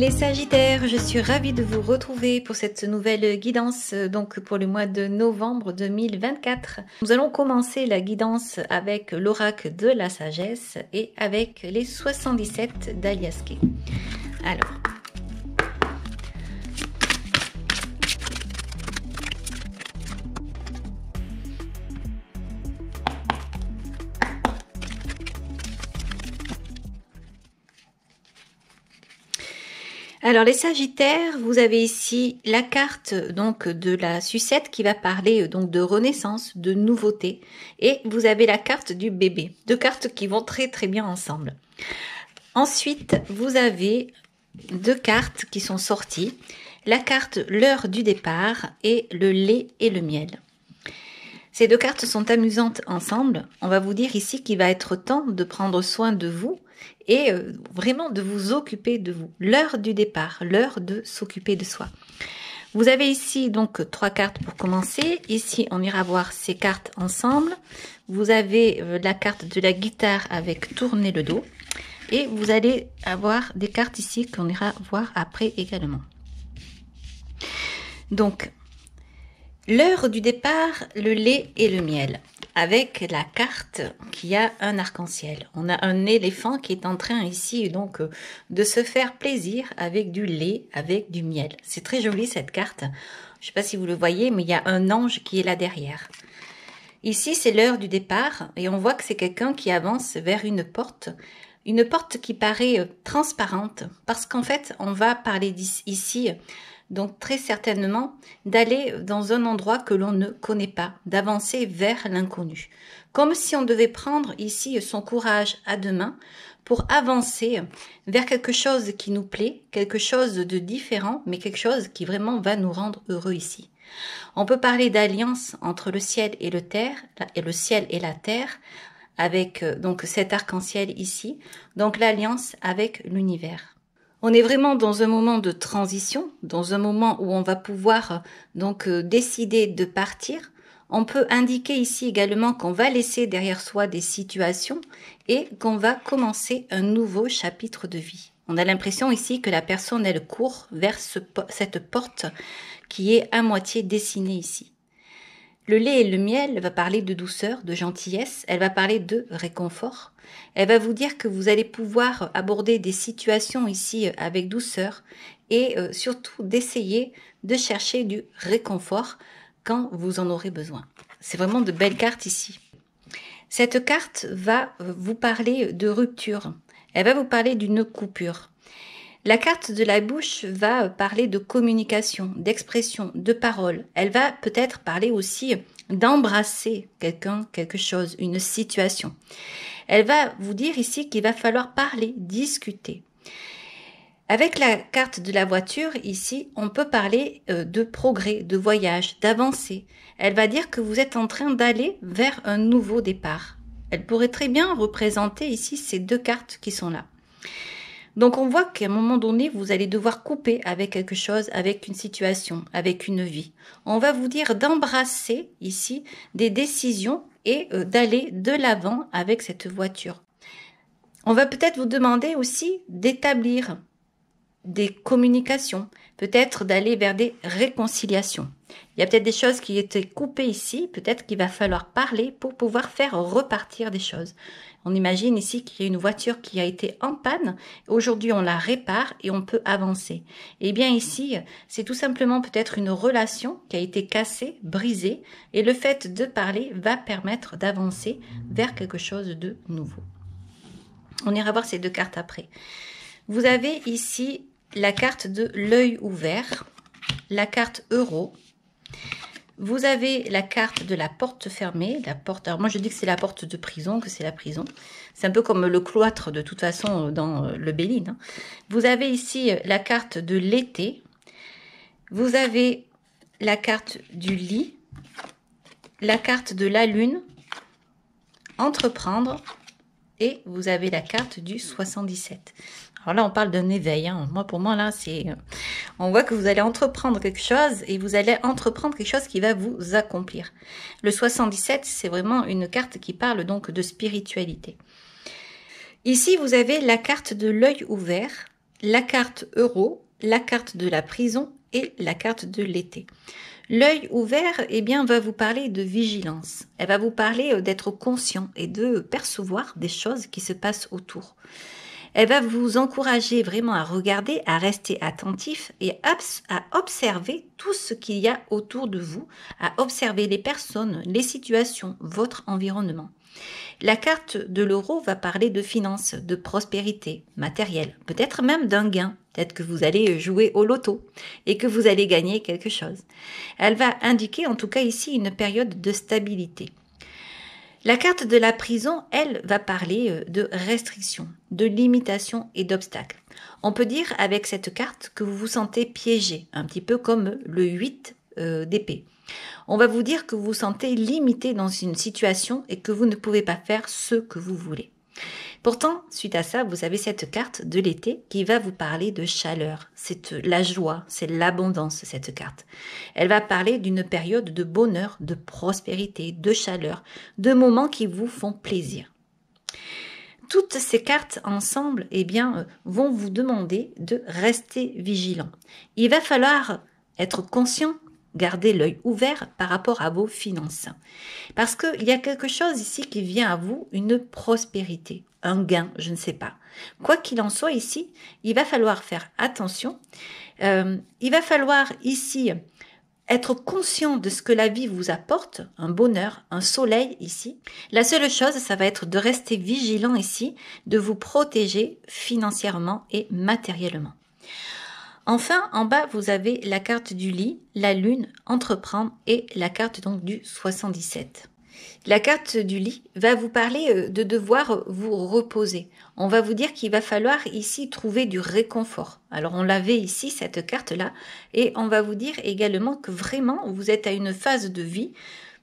Les Sagittaires, je suis ravie de vous retrouver pour cette nouvelle guidance, donc pour le mois de novembre 2024. Nous allons commencer la guidance avec l'oracle de la sagesse et avec les 77 d'Aliaské. Alors, les Sagittaires, vous avez ici la carte donc de la sucette qui va parler donc de renaissance, de nouveauté, et vous avez la carte du bébé, deux cartes qui vont très bien ensemble. Ensuite, vous avez deux cartes qui sont sorties, la carte l'heure du départ et le lait et le miel. Ces deux cartes sont amusantes ensemble. On va vous dire ici qu'il va être temps de prendre soin de vous et vraiment de vous occuper de vous. L'heure du départ, l'heure de s'occuper de soi. Vous avez ici donc trois cartes pour commencer. Ici, on ira voir ces cartes ensemble. Vous avez la carte de la guitare avec tourner le dos. Et vous allez avoir des cartes ici qu'on ira voir après également. Donc, l'heure du départ, le lait et le miel. Avec la carte qui a un arc-en-ciel. On a un éléphant qui est en train ici donc de se faire plaisir avec du lait, avec du miel. C'est très joli cette carte. Je ne sais pas si vous le voyez, mais il y a un ange qui est là derrière. Ici, c'est l'heure du départ et on voit que c'est quelqu'un qui avance vers une porte qui paraît transparente parce qu'en fait, on va parler ici donc très certainement d'aller dans un endroit que l'on ne connaît pas, d'avancer vers l'inconnu. Comme si on devait prendre ici son courage à deux mains pour avancer vers quelque chose qui nous plaît, quelque chose de différent, mais quelque chose qui vraiment va nous rendre heureux ici. On peut parler d'alliance entre le ciel et le ciel et la terre, avec donc cet arc-en-ciel ici, donc l'alliance avec l'univers. On est vraiment dans un moment de transition, dans un moment où on va pouvoir donc décider de partir. On peut indiquer ici également qu'on va laisser derrière soi des situations et qu'on va commencer un nouveau chapitre de vie. On a l'impression ici que la personne, elle court vers cette porte qui est à moitié dessinée ici. Le lait et le miel va parler de douceur, de gentillesse, elle va parler de réconfort. Elle va vous dire que vous allez pouvoir aborder des situations ici avec douceur et surtout d'essayer de chercher du réconfort quand vous en aurez besoin. C'est vraiment de belles cartes ici. Cette carte va vous parler de rupture, elle va vous parler d'une coupure. La carte de la bouche va parler de communication, d'expression, de parole. Elle va peut-être parler aussi d'embrasser quelqu'un, quelque chose, une situation. Elle va vous dire ici qu'il va falloir parler, discuter. Avec la carte de la voiture, ici, on peut parler de progrès, de voyage, d'avancée. Elle va dire que vous êtes en train d'aller vers un nouveau départ. Elle pourrait très bien représenter ici ces deux cartes qui sont là. Donc on voit qu'à un moment donné, vous allez devoir couper avec quelque chose, avec une situation, avec une vie. On va vous dire d'embrasser ici des décisions et d'aller de l'avant avec cette voiture. On va peut-être vous demander aussi d'établir des communications, peut-être d'aller vers des réconciliations. Il y a peut-être des choses qui étaient coupées ici, peut-être qu'il va falloir parler pour pouvoir faire repartir des choses. On imagine ici qu'il y a une voiture qui a été en panne, aujourd'hui on la répare et on peut avancer. Et bien ici, c'est tout simplement peut-être une relation qui a été cassée, brisée, et le fait de parler va permettre d'avancer vers quelque chose de nouveau. On ira voir ces deux cartes après. Vous avez ici la carte de l'œil ouvert, la carte euro. Vous avez la carte de la porte fermée, la porte. Alors moi je dis que c'est la porte de prison, que c'est la prison. C'est un peu comme le cloître de toute façon dans le Béline. Hein. Vous avez ici la carte de l'été. Vous avez la carte du lit, la carte de la lune, entreprendre, et vous avez la carte du 77. Alors là, on parle d'un éveil. Hein. Pour moi, là, c'est... On voit que vous allez entreprendre quelque chose et vous allez entreprendre quelque chose qui va vous accomplir. Le 77, c'est vraiment une carte qui parle donc de spiritualité. Ici, vous avez la carte de l'œil ouvert, la carte euro, la carte de la prison et la carte de l'été. L'œil ouvert, eh bien, va vous parler de vigilance. Elle va vous parler d'être conscient et de percevoir des choses qui se passent autour. Elle va vous encourager vraiment à regarder, à rester attentif et à observer tout ce qu'il y a autour de vous, à observer les personnes, les situations, votre environnement. La carte de l'euro va parler de finances, de prospérité matérielle, peut-être même d'un gain. Peut-être que vous allez jouer au loto et que vous allez gagner quelque chose. Elle va indiquer en tout cas ici une période de stabilité. La carte de la prison, elle, va parler de restrictions, de limitations et d'obstacles. On peut dire avec cette carte que vous vous sentez piégé, un petit peu comme le 8 d'épée. On va vous dire que vous vous sentez limité dans une situation et que vous ne pouvez pas faire ce que vous voulez. Pourtant, suite à ça, vous avez cette carte de l'été qui va vous parler de chaleur. C'est la joie, c'est l'abondance, cette carte. Elle va parler d'une période de bonheur, de prospérité, de chaleur, de moments qui vous font plaisir. Toutes ces cartes ensemble, eh bien, vont vous demander de rester vigilant. Il va falloir être conscient, garder l'œil ouvert par rapport à vos finances. Parce qu'il y a quelque chose ici qui vient à vous, une prospérité, un gain, je ne sais pas. Quoi qu'il en soit ici, il va falloir faire attention. Il va falloir ici être conscient de ce que la vie vous apporte, un bonheur, un soleil ici. La seule chose, ça va être de rester vigilant ici, de vous protéger financièrement et matériellement. Enfin, en bas, vous avez la carte du lit, la lune, entreprendre et la carte donc du 77. La carte du lit va vous parler de devoir vous reposer. On va vous dire qu'il va falloir ici trouver du réconfort. Alors on l'avait ici, cette carte-là, et on va vous dire également que vraiment vous êtes à une phase de vie,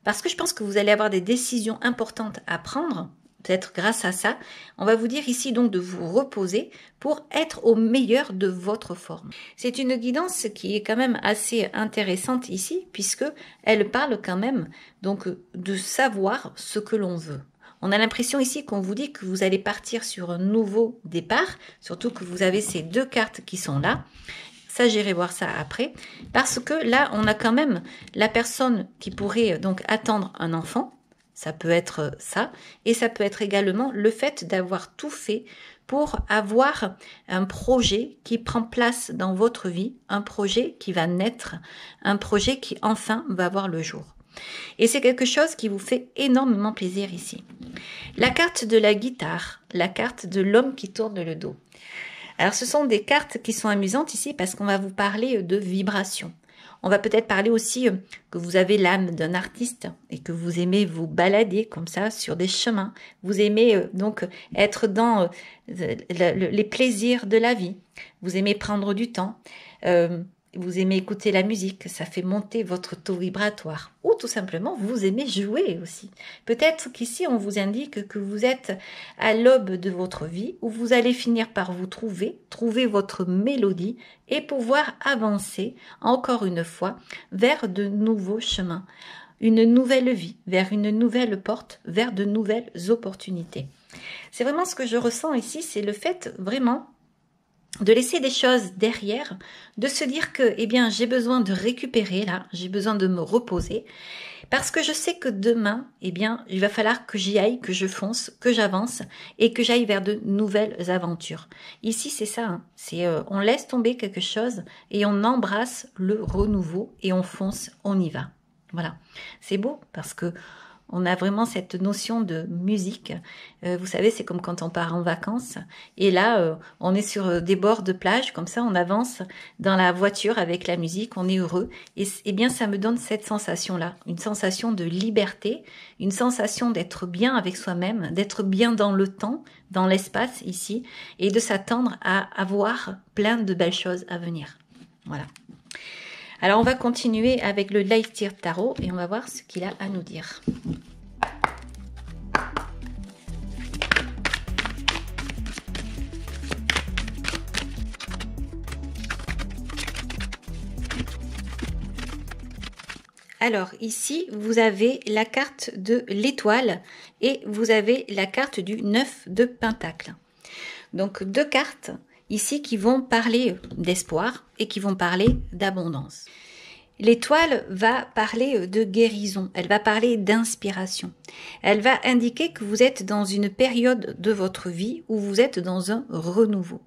parce que je pense que vous allez avoir des décisions importantes à prendre, peut-être grâce à ça. On va vous dire ici donc de vous reposer pour être au meilleur de votre forme. C'est une guidance qui est quand même assez intéressante ici, puisque elle parle quand même donc de savoir ce que l'on veut. On a l'impression ici qu'on vous dit que vous allez partir sur un nouveau départ, surtout que vous avez ces deux cartes qui sont là. Ça, j'irai voir ça après, parce que là, on a quand même la personne qui pourrait donc attendre un enfant. Ça peut être ça, et ça peut être également le fait d'avoir tout fait pour avoir un projet qui prend place dans votre vie, un projet qui va naître, un projet qui enfin va voir le jour. Et c'est quelque chose qui vous fait énormément plaisir ici. La carte de la guitare, la carte de l'homme qui tourne le dos. Alors ce sont des cartes qui sont amusantes ici parce qu'on va vous parler de vibration. On va peut-être parler aussi que vous avez l'âme d'un artiste et que vous aimez vous balader comme ça sur des chemins. Vous aimez donc être dans les plaisirs de la vie. Vous aimez prendre du temps. Vous aimez écouter la musique, ça fait monter votre taux vibratoire. Ou tout simplement, vous aimez jouer aussi. Peut-être qu'ici, on vous indique que vous êtes à l'aube de votre vie, où vous allez finir par vous trouver votre mélodie et pouvoir avancer, encore une fois, vers de nouveaux chemins. Une nouvelle vie, vers une nouvelle porte, vers de nouvelles opportunités. C'est vraiment ce que je ressens ici, c'est le fait vraiment de laisser des choses derrière, de se dire que, eh bien, j'ai besoin de récupérer là, j'ai besoin de me reposer, parce que je sais que demain, eh bien, il va falloir que j'y aille, que je fonce, que j'avance et que j'aille vers de nouvelles aventures. Ici, c'est ça, hein, c'est on laisse tomber quelque chose et on embrasse le renouveau et on fonce, on y va. Voilà, c'est beau parce que on a vraiment cette notion de musique. Vous savez, c'est comme quand on part en vacances. Et là, on est sur des bords de plage, comme ça, on avance dans la voiture avec la musique, on est heureux. Et bien, ça me donne cette sensation-là, une sensation de liberté, une sensation d'être bien avec soi-même, d'être bien dans le temps, dans l'espace ici, et de s'attendre à avoir plein de belles choses à venir. Voilà. Alors, on va continuer avec le Life Tier Tarot et on va voir ce qu'il a à nous dire. Alors, ici, vous avez la carte de l'étoile et vous avez la carte du 9 de Pentacle. Donc, deux cartes ici qui vont parler d'espoir et qui vont parler d'abondance. L'étoile va parler de guérison, elle va parler d'inspiration. Elle va indiquer que vous êtes dans une période de votre vie où vous êtes dans un renouveau.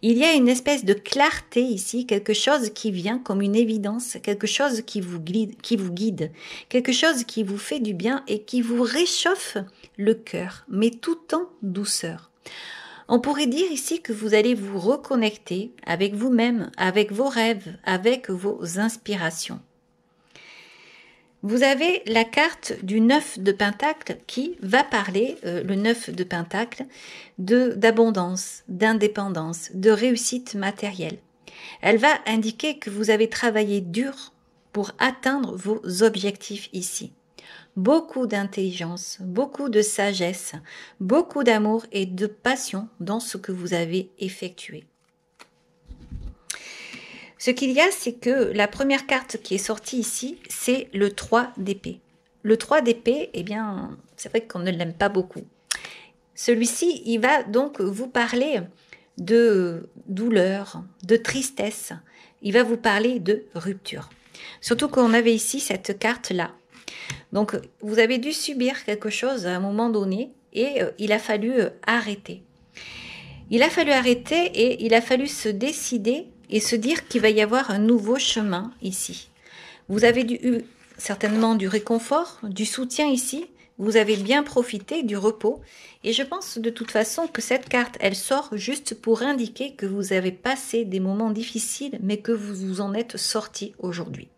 Il y a une espèce de clarté ici, quelque chose qui vient comme une évidence, quelque chose qui vous guide, quelque chose qui vous fait du bien et qui vous réchauffe le cœur, mais tout en douceur. On pourrait dire ici que vous allez vous reconnecter avec vous-même, avec vos rêves, avec vos inspirations. Vous avez la carte du 9 de Pentacle qui va parler, le 9 de Pentacle, d'abondance, d'indépendance, de réussite matérielle. Elle va indiquer que vous avez travaillé dur pour atteindre vos objectifs ici. Beaucoup d'intelligence, beaucoup de sagesse, beaucoup d'amour et de passion dans ce que vous avez effectué. Ce qu'il y a, c'est que la première carte qui est sortie ici, c'est le 3 d'épée. Le 3 d'épée, eh bien, c'est vrai qu'on ne l'aime pas beaucoup. Celui-ci, il va donc vous parler de douleur, de tristesse. Il va vous parler de rupture. Surtout qu'on avait ici cette carte-là. Donc, vous avez dû subir quelque chose à un moment donné et il a fallu arrêter. Il a fallu arrêter et il a fallu se décider et se dire qu'il va y avoir un nouveau chemin ici. Vous avez eu certainement du réconfort, du soutien ici. Vous avez bien profité du repos. Et je pense de toute façon que cette carte, elle sort juste pour indiquer que vous avez passé des moments difficiles, mais que vous vous en êtes sorti aujourd'hui.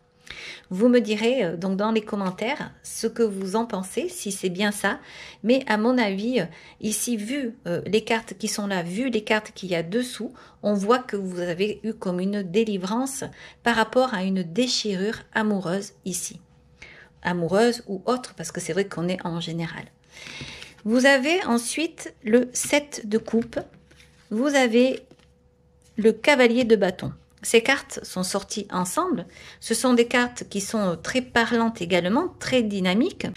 Vous me direz donc dans les commentaires ce que vous en pensez, si c'est bien ça. Mais à mon avis, ici, vu les cartes qui sont là, vu les cartes qu'il y a dessous, on voit que vous avez eu comme une délivrance par rapport à une déchirure amoureuse ici. Amoureuse ou autre, parce que c'est vrai qu'on est en général. Vous avez ensuite le 7 de coupe. Vous avez le cavalier de bâton. Ces cartes sont sorties ensemble. Ce sont des cartes qui sont très parlantes également, très dynamiques.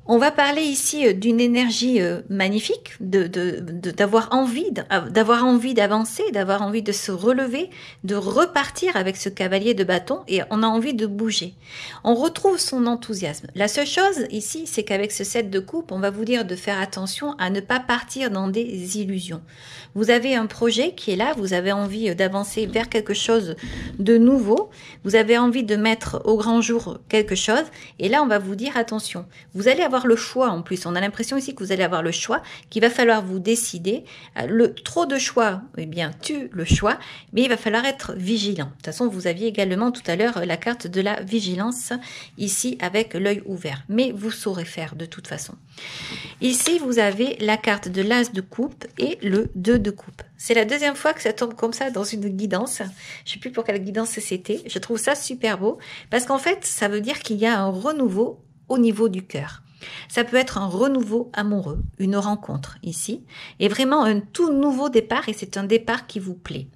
On va parler ici d'une énergie magnifique, d'avoir envie d'avancer, d'avoir envie de se relever, de repartir avec ce cavalier de bâton et on a envie de bouger. On retrouve son enthousiasme. La seule chose ici, c'est qu'avec ce 7 de coupe, on va vous dire de faire attention à ne pas partir dans des illusions. Vous avez un projet qui est là, vous avez envie d'avancer vers quelque chose de nouveau, vous avez envie de mettre au grand jour quelque chose et là, on va vous dire attention, vous allez avoir le choix en plus. On a l'impression ici que vous allez avoir le choix, qu'il va falloir vous décider. Trop de choix, eh bien, tue le choix, mais il va falloir être vigilant. De toute façon, vous aviez également tout à l'heure la carte de la vigilance ici avec l'œil ouvert. Mais vous saurez faire de toute façon. Ici, vous avez la carte de l'as de coupe et le 2 de coupe. C'est la deuxième fois que ça tombe comme ça dans une guidance. Je ne sais plus pour quelle guidance c'était. Je trouve ça super beau parce qu'en fait, ça veut dire qu'il y a un renouveau au niveau du cœur. Ça peut être un renouveau amoureux, une rencontre ici, et vraiment un tout nouveau départ, et c'est un départ qui vous plaît.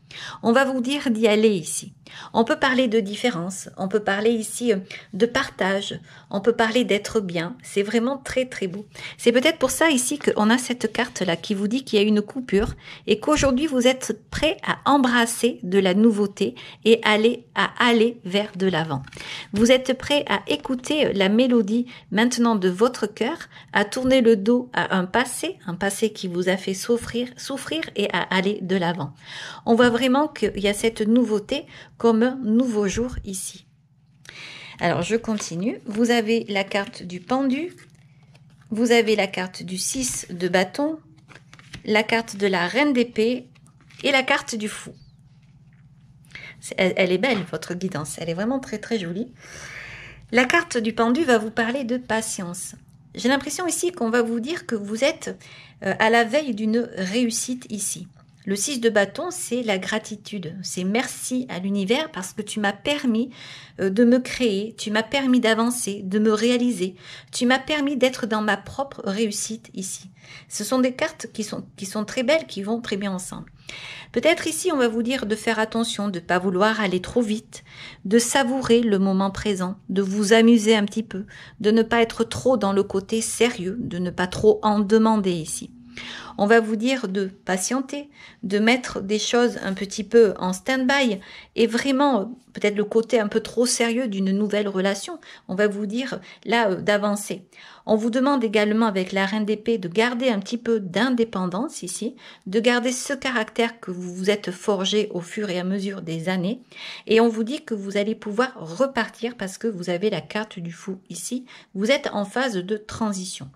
On va vous dire d'y aller ici. On peut parler de différence, on peut parler ici de partage, on peut parler d'être bien. C'est vraiment très très beau. C'est peut-être pour ça ici qu'on a cette carte-là qui vous dit qu'il y a une coupure et qu'aujourd'hui vous êtes prêt à embrasser de la nouveauté et à aller vers de l'avant. Vous êtes prêt à écouter la mélodie maintenant de votre cœur, à tourner le dos à un passé qui vous a fait souffrir et à aller de l'avant. On voit vraiment qu'il y a cette nouveauté comme un nouveau jour ici. Alors, je continue. Vous avez la carte du pendu, vous avez la carte du 6 de bâton, la carte de la reine d'épée et la carte du fou. Elle est belle, votre guidance. Elle est vraiment très, très jolie. La carte du pendu va vous parler de patience. J'ai l'impression ici qu'on va vous dire que vous êtes à la veille d'une réussite ici. Le 6 de bâton, c'est la gratitude. C'est merci à l'univers parce que tu m'as permis de me créer, tu m'as permis d'avancer, de me réaliser. Tu m'as permis d'être dans ma propre réussite ici. Ce sont des cartes qui sont très belles, qui vont très bien ensemble. Peut-être ici, on va vous dire de faire attention, de ne pas vouloir aller trop vite, de savourer le moment présent, de vous amuser un petit peu, de ne pas être trop dans le côté sérieux, de ne pas trop en demander ici. On va vous dire de patienter, de mettre des choses un petit peu en stand-by et vraiment peut-être le côté un peu trop sérieux d'une nouvelle relation. On va vous dire là d'avancer. On vous demande également avec la reine d'épée de garder un petit peu d'indépendance ici, de garder ce caractère que vous vous êtes forgé au fur et à mesure des années. Et on vous dit que vous allez pouvoir repartir parce que vous avez la carte du fou ici. Vous êtes en phase de transition.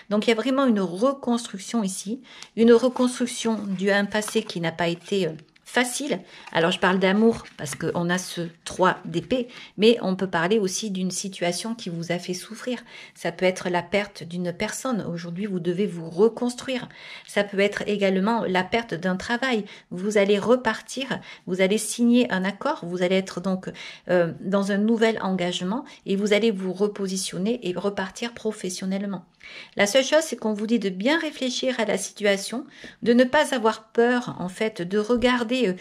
Donc il y a vraiment une reconstruction ici, une reconstruction d'un passé qui n'a pas été facile. Alors je parle d'amour parce qu'on a ce 3 d'épée, mais on peut parler aussi d'une situation qui vous a fait souffrir. Ça peut être la perte d'une personne. Aujourd'hui, vous devez vous reconstruire. Ça peut être également la perte d'un travail. Vous allez repartir, vous allez signer un accord, vous allez être donc dans un nouvel engagement et vous allez vous repositionner et repartir professionnellement. La seule chose, c'est qu'on vous dit de bien réfléchir à la situation, de ne pas avoir peur, en fait, de regarder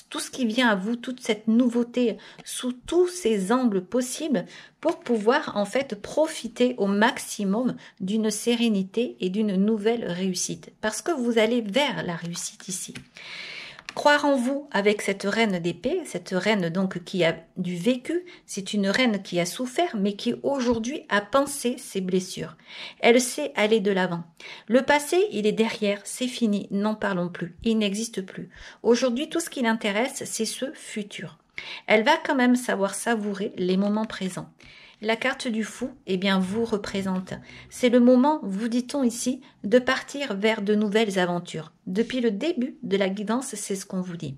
tout ce qui vient à vous, toute cette nouveauté, sous tous ces angles possibles, pour pouvoir, en fait, profiter au maximum d'une sérénité et d'une nouvelle réussite. Parce que vous allez vers la réussite ici. Croire en vous avec cette reine d'épée, cette reine donc qui a du vécu, c'est une reine qui a souffert mais qui aujourd'hui a pensé ses blessures. Elle sait aller de l'avant. Le passé, il est derrière, c'est fini, n'en parlons plus, il n'existe plus. Aujourd'hui, tout ce qui l'intéresse, c'est ce futur. Elle va quand même savoir savourer les moments présents. La carte du fou, eh bien, vous représente. C'est le moment, vous dit-on ici, de partir vers de nouvelles aventures. Depuis le début de la guidance, c'est ce qu'on vous dit.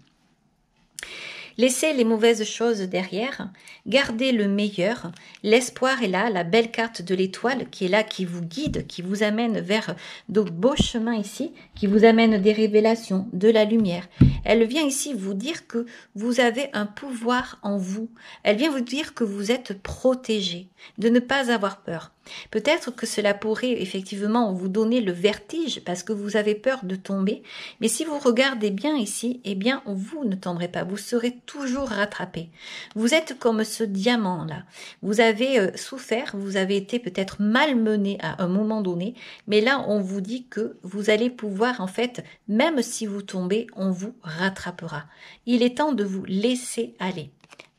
Laissez les mauvaises choses derrière, gardez le meilleur. L'espoir est là, la belle carte de l'étoile qui est là, qui vous guide, qui vous amène vers de beaux chemins ici, qui vous amène des révélations, de la lumière. Elle vient ici vous dire que vous avez un pouvoir en vous. Elle vient vous dire que vous êtes protégé, de ne pas avoir peur. Peut-être que cela pourrait effectivement vous donner le vertige parce que vous avez peur de tomber. Mais si vous regardez bien ici, eh bien, vous ne tomberez pas. Vous serez toujours rattrapé. Vous êtes comme ce diamant-là. Vous avez souffert, vous avez été peut-être malmené à un moment donné. Mais là, on vous dit que vous allez pouvoir, en fait, même si vous tombez, on vous rattrapera. Il est temps de vous laisser aller.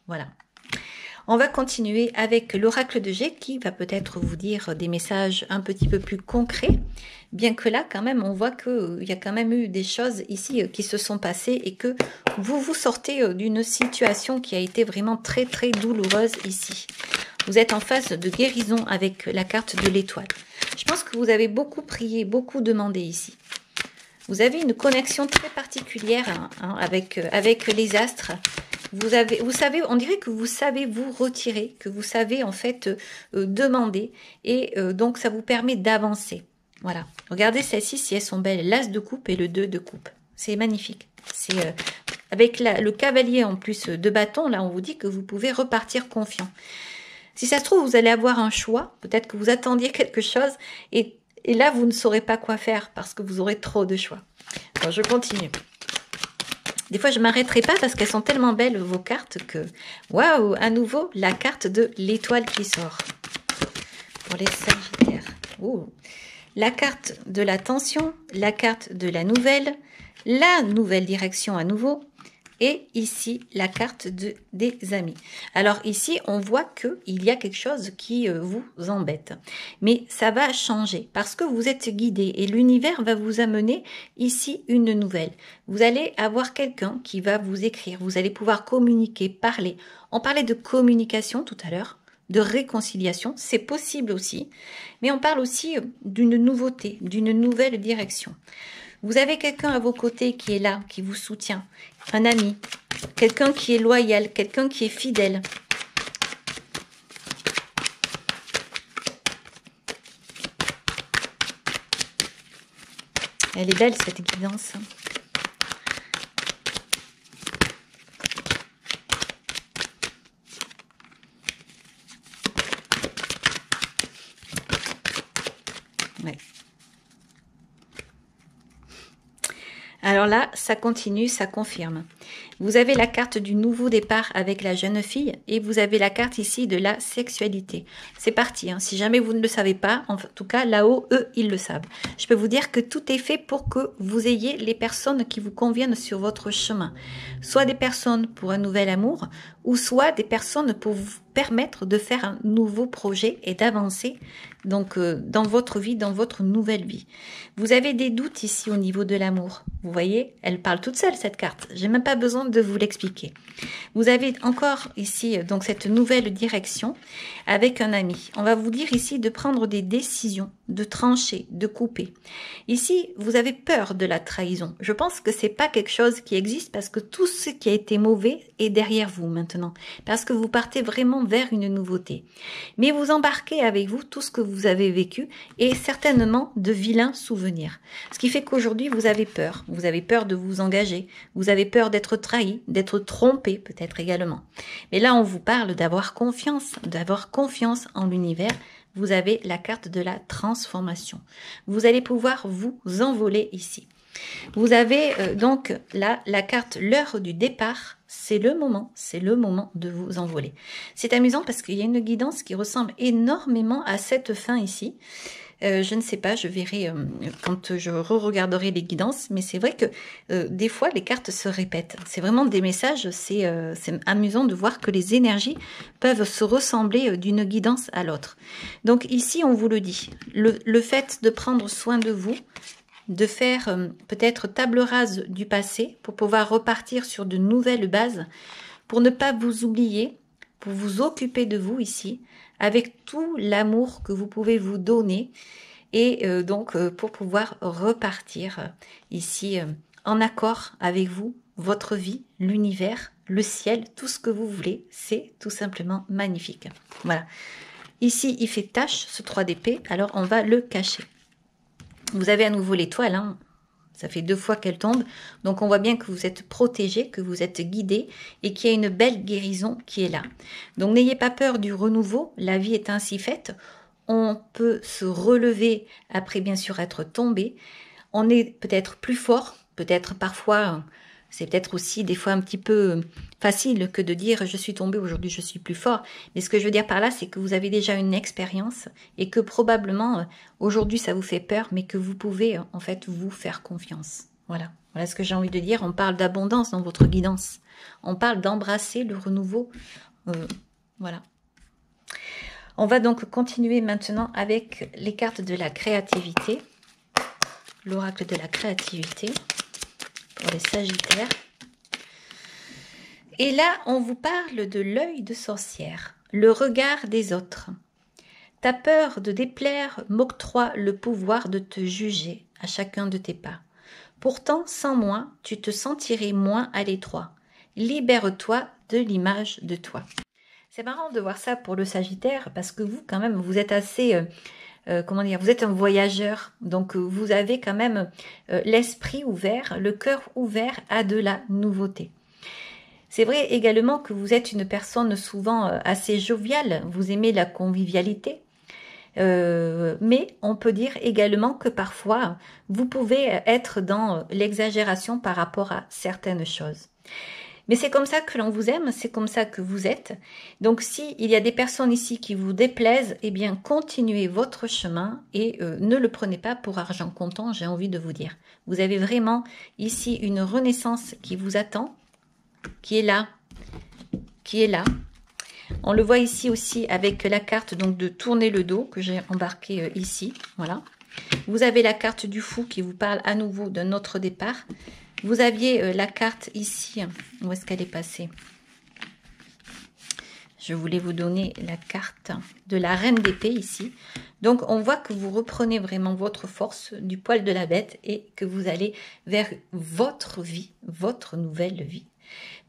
Voilà. On va continuer avec l'oracle de G qui va peut-être vous dire des messages un petit peu plus concrets, bien que là quand même on voit qu'il y a quand même eu des choses ici qui se sont passées et que vous vous sortez d'une situation qui a été vraiment très très douloureuse ici. Vous êtes en phase de guérison avec la carte de l'étoile. Je pense que vous avez beaucoup prié, beaucoup demandé ici. Vous avez une connexion très particulière avec les astres. Vous savez, on dirait que vous savez vous retirer, que vous savez en fait demander et donc ça vous permet d'avancer. Voilà. Regardez celles-ci si elles sont belles. L'as de coupe et le 2 de coupe. C'est magnifique. C'est avec le cavalier en plus de bâton, là on vous dit que vous pouvez repartir confiant. Si ça se trouve, vous allez avoir un choix. Peut-être que vous attendiez quelque chose et là vous ne saurez pas quoi faire parce que vous aurez trop de choix. Alors je continue. Des fois, je ne m'arrêterai pas parce qu'elles sont tellement belles, vos cartes, que... Waouh, à nouveau, la carte de l'étoile qui sort. Pour les Sagittaires. Ouh. La carte de la tension, la carte de la nouvelle direction à nouveau. Et ici, la carte des amis. Alors ici, on voit qu'il y a quelque chose qui vous embête. Mais ça va changer parce que vous êtes guidé et l'univers va vous amener ici une nouvelle. Vous allez avoir quelqu'un qui va vous écrire. Vous allez pouvoir communiquer, parler. On parlait de communication tout à l'heure, de réconciliation. C'est possible aussi. Mais on parle aussi d'une nouveauté, d'une nouvelle direction. Vous avez quelqu'un à vos côtés qui est là, qui vous soutient, un ami, quelqu'un qui est loyal, quelqu'un qui est fidèle. Elle est belle cette guidance. Ouais. Alors là, ça continue, ça confirme. Vous avez la carte du nouveau départ avec la jeune fille et vous avez la carte ici de la sexualité. C'est parti, hein. Si jamais vous ne le savez pas, en tout cas là-haut, eux, ils le savent. Je peux vous dire que tout est fait pour que vous ayez les personnes qui vous conviennent sur votre chemin. Soit des personnes pour un nouvel amour ou soit des personnes pour vous permettre de faire un nouveau projet et d'avancer donc dans votre vie, dans votre nouvelle vie. Vous avez des doutes ici au niveau de l'amour. Vous voyez, elle parle toute seule cette carte. J'ai même pas besoin de vous l'expliquer. Vous avez encore ici donc cette nouvelle direction avec un ami. On va vous dire ici de prendre des décisions, de trancher, de couper. Ici, vous avez peur de la trahison. Je pense que c'est pas quelque chose qui existe parce que tout ce qui a été mauvais est derrière vous maintenant. Parce que vous partez vraiment vers une nouveauté. Mais vous embarquez avec vous tout ce que vous avez vécu et certainement de vilains souvenirs. Ce qui fait qu'aujourd'hui, vous avez peur. Vous avez peur de vous engager. Vous avez peur d'être trahi, d'être trompé peut-être également. Mais là, on vous parle d'avoir confiance en l'univers. Vous avez la carte de la transformation. Vous allez pouvoir vous envoler ici. Vous avez donc là la carte l'heure du départ. C'est le moment de vous envoler. C'est amusant parce qu'il y a une guidance qui ressemble énormément à cette fin ici. Je ne sais pas, je verrai quand je re-regarderai les guidances, mais c'est vrai que des fois les cartes se répètent. C'est vraiment des messages, c'est amusant de voir que les énergies peuvent se ressembler d'une guidance à l'autre. Donc ici, on vous le dit, le fait de prendre soin de vous, de faire peut-être table rase du passé pour pouvoir repartir sur de nouvelles bases, pour ne pas vous oublier, pour vous occuper de vous ici, avec tout l'amour que vous pouvez vous donner et donc pour pouvoir repartir ici en accord avec vous, votre vie, l'univers, le ciel, tout ce que vous voulez, c'est tout simplement magnifique. Voilà. Ici, il fait tache, ce 3 d'épée, alors on va le cacher. Vous avez à nouveau l'étoile, hein. Ça fait 2 fois qu'elle tombe. Donc, on voit bien que vous êtes protégé, que vous êtes guidé et qu'il y a une belle guérison qui est là. Donc, n'ayez pas peur du renouveau. La vie est ainsi faite. On peut se relever après, bien sûr, être tombé. On est peut-être plus fort, peut-être parfois... C'est peut-être aussi des fois un petit peu facile que de dire je suis tombé aujourd'hui, je suis plus fort. Mais ce que je veux dire par là, c'est que vous avez déjà une expérience et que probablement aujourd'hui ça vous fait peur, mais que vous pouvez en fait vous faire confiance. Voilà, voilà ce que j'ai envie de dire. On parle d'abondance dans votre guidance. On parle d'embrasser le renouveau. Voilà. On va donc continuer maintenant avec les cartes de la créativité. L'oracle de la créativité. Pour les Sagittaires. Et là, on vous parle de l'œil de sorcière, le regard des autres. Ta peur de déplaire m'octroie le pouvoir de te juger à chacun de tes pas. Pourtant, sans moi, tu te sentirais moins à l'étroit. Libère-toi de l'image de toi. C'est marrant de voir ça pour le Sagittaire parce que vous, quand même, vous êtes assez... comment dire, vous êtes un voyageur, donc vous avez quand même l'esprit ouvert, le cœur ouvert à de la nouveauté. C'est vrai également que vous êtes une personne souvent assez joviale, vous aimez la convivialité, mais on peut dire également que parfois vous pouvez être dans l'exagération par rapport à certaines choses. Mais c'est comme ça que l'on vous aime, c'est comme ça que vous êtes. Donc si il y a des personnes ici qui vous déplaisent, eh bien continuez votre chemin et ne le prenez pas pour argent comptant, j'ai envie de vous dire. Vous avez vraiment ici une renaissance qui vous attend, qui est là, qui est là. On le voit ici aussi avec la carte donc de tourner le dos que j'ai embarqué ici, voilà. Vous avez la carte du fou qui vous parle à nouveau d'un autre départ. Vous aviez la carte ici. Où est-ce qu'elle est passée? Je voulais vous donner la carte de la reine d'épée ici. Donc, on voit que vous reprenez vraiment votre force du poil de la bête et que vous allez vers votre vie, votre nouvelle vie.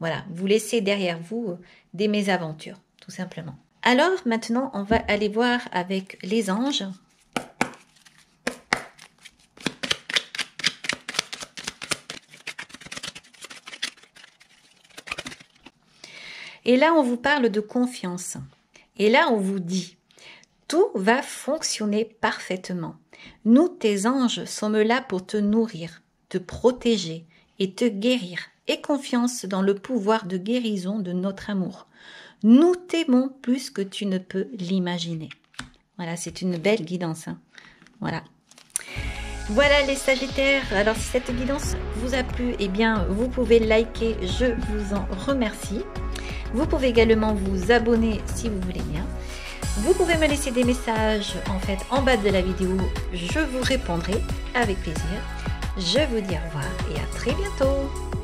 Voilà, vous laissez derrière vous des mésaventures, tout simplement. Alors, maintenant, on va aller voir avec les anges. Et là, on vous parle de confiance. Et là, on vous dit, tout va fonctionner parfaitement. Nous, tes anges, sommes là pour te nourrir, te protéger et te guérir et confiance dans le pouvoir de guérison de notre amour. Nous t'aimons plus que tu ne peux l'imaginer. Voilà, c'est une belle guidance. Hein. Voilà. Voilà les Sagittaires. Alors si cette guidance vous a plu, eh bien vous pouvez liker, je vous en remercie. Vous pouvez également vous abonner si vous voulez bien. Vous pouvez me laisser des messages en bas de la vidéo, je vous répondrai avec plaisir. Je vous dis au revoir et à très bientôt.